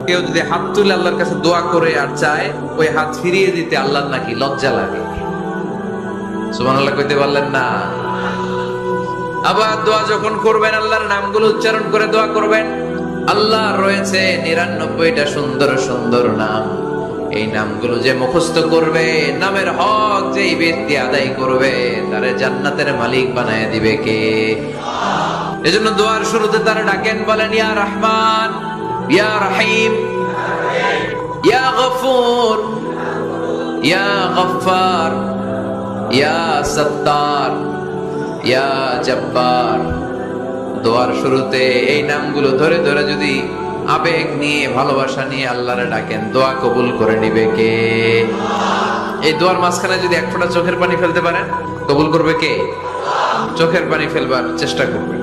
কেউ যদি হাত তুলে আল্লাহর কাছে দোয়া করে আর চায়, ওই হাত ফিরিয়ে দিতে আল্লাহর নাকি লজ্জা লাগে। সুবহানাল্লাহ কইতে পারলেন না? আবার দোয়া যখন করবেন আল্লাহর নামগুলো উচ্চারণ করে দোয়া করবেন। আল্লাহ রয়েছে ৯৯টা সুন্দর সুন্দর নাম। এই নামগুলো যে মুখস্থ করবে, নামের হক যেই ব্যক্তি আদায় করবে, তারে জান্নাতের মালিক বানায় দিবে কে? এজন্য দোয়ার শুরুতে তারা ডাকেন, বলেন ইয়া রহমান, ইয়া রহিম, ইয়া গফুর, ইয়া গফফার, ইয়া সত্তার, ইয়া জব্বার। দোয়ার শুরুতে এই নামগুলো ধরে ধরে যদি আবেগ নিয়ে, ভালোবাসা নিয়ে আল্লাহরে ডাকেন, দোয়া কবুল করে নিবে কে? এই দোয়ার মাঝখানে যদি এক ফোঁটা চোখের পানি ফেলতে পারেন, কবুল করবে কে? চোখের পানি ফেলবার চেষ্টা করবে।